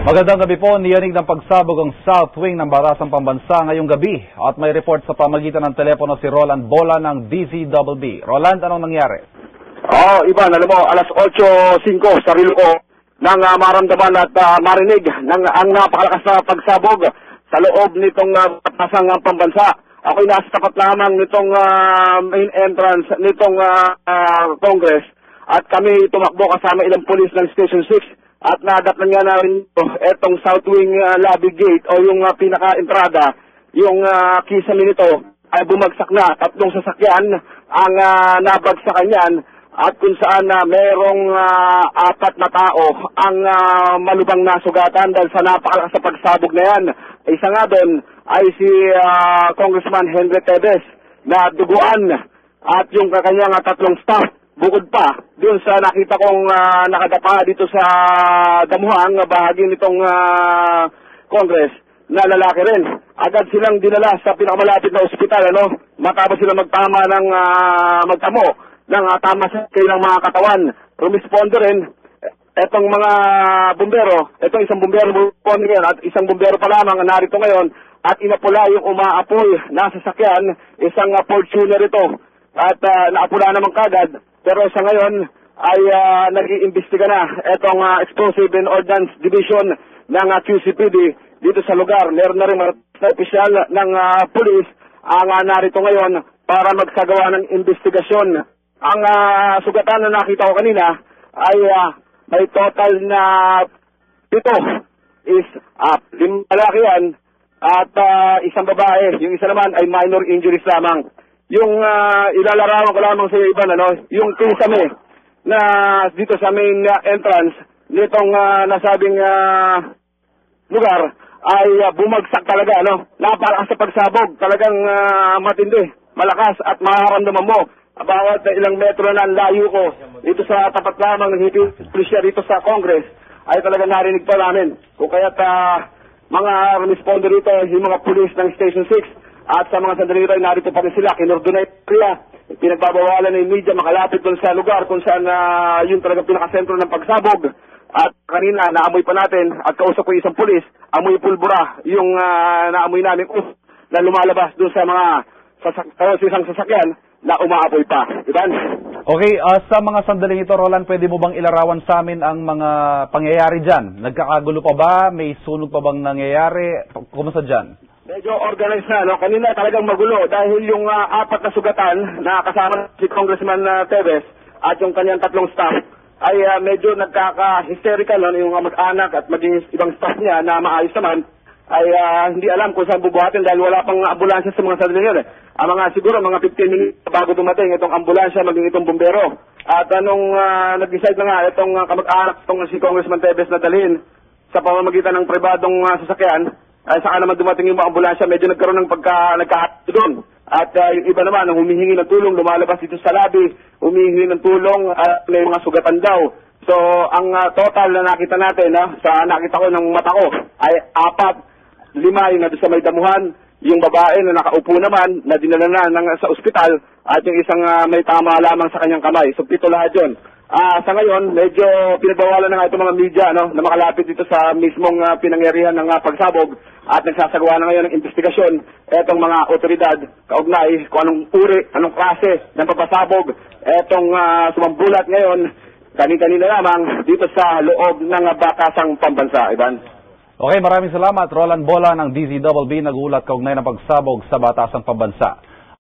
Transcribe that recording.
Magandang gabi po, niyanig ng pagsabog ang South Wing ng Batasang Pambansa ngayong gabi at may report sa pamagitan ng telepono si Roland Bola ng DZBB. Roland, anong nangyari? Ivan, alam mo, alas 8:05 sarili ko nang maramdaman at marinig ng ang napakalakas na pagsabog sa loob nitong Batasang Pambansa. Ako'y nasa tapat lamang nitong main entrance nitong Congress at kami tumakbo kasama ilang pulis ng Station 6. At nadatnan nga namin itong South Wing lobby gate o yung pinaka-entrada, yung kisame nito ay bumagsak na. Tatlong sasakyan ang nabagsakan yan at kung saan merong 4 na tao ang malubang nasugatan dahil sa napakalakas na pagsabog na yan. Isa nga doon ay si Congressman Henry Tevez na duguan at yung kanyang 3 staff. Bukod pa, doon sa nakita kong nakadapa dito sa damuhang bahagi nitong Congress na lalaki rin. Agad silang dinala sa pinakamalapit na ospital, matapos silang magtamo ng tama sa kailang mga katawan. Rumisponde rin etong mga bumbero, etong isang bumbero at isang bumbero pa lamang narito ngayon at inapula yung umaapoy na sasakyan, isang Fortuner ito. At naapula naman kagad. Pero sa ngayon ay nag-iimbestiga na itong Explosive and Ordnance Division ng QCPD dito sa lugar. Meron na rin mga opisyal ng pulis ang narito ngayon para magsagawa ng investigasyon. Ang sugatan na nakita ko kanina ay may total na 7 is 5 lalaki yan at isang babae. Yung isa naman ay minor injuries lamang. Yung ilalarawan ko lamang sa iba, yung kisame na dito sa main entrance nitong nasabing lugar ay bumagsak talaga, napakalakas sa pagsabog, talagang matindi, malakas at makaramdaman mo. Bawat ilang metro na ang layo ko dito sa tapat lamang ng pulisya dito sa Congress ay talagang narinig pa namin. Kung kaya't mga responder dito, yung mga pulis ng Station 6, at sa mga sandali rin, narito pa rin sila, kinordonate nila. Pinagbabawalan na yung media makalapit doon sa lugar kung saan yun talagang pinakasentro ng pagsabog. At kanina, naamoy pa natin, at kausap ko isang pulis, amoy pulbura, yung naamoy namin na lumalabas doon sa mga isang sasakyan na umaapoy pa. Ivan? Okay, sa mga sandaling ito, Roland, pwede mo bang ilarawan sa amin ang mga pangyayari dyan? Nagkakagulo pa ba? May sunog pa bang nangyayari? Kumusta dyan? Medyo organized na, Kanina talagang magulo dahil yung 4 na sugatan na kasama si Congressman Tevez at yung kanyang 3 staff ay medyo nagkaka-hysterical, yung mag-anak at maging ibang staff niya na maayos naman ay hindi alam kung saan bubuhatin dahil wala pang ambulansya sa mga sandali yun. Ang siguro mga 15 minutes bago dumating itong ambulansya maging itong bumbero. At anong nag-decide na nga itong kamag-anak itong si Congressman Tevez na dalhin sa pamamagitan ng pribadong sasakyan. Saka naman dumating yung mga ambulansya, medyo nagkaroon ng pagkahati doon. At yung iba naman, humihingi ng tulong, lumalabas dito sa lobby, humihingi ng tulong at may mga sugatan daw. So, ang total na nakita natin, sa nakita ko ng mata ko, ay 4, 5 yung na sa may damuhan, yung babae na nakaupo naman, na dinala na sa ospital, at yung isang may tama lamang sa kanyang kamay. So, 7 lahat yun. Sa ngayon, medyo pinagbawalan na nga itong mga media na makalapit dito sa mismong pinangyarihan ng pagsabog at nagsasagawa na ngayon ng investigasyon etong mga otoridad kaugnay kung anong uri, anong klase ng papasabog etong sumambulat ngayon kanina lamang dito sa loob ng Batasang Pambansa. Ivan? Okay, maraming salamat. Roland Bola ng DZBB nagulat kaugnay ng pagsabog sa Batasang Pambansa.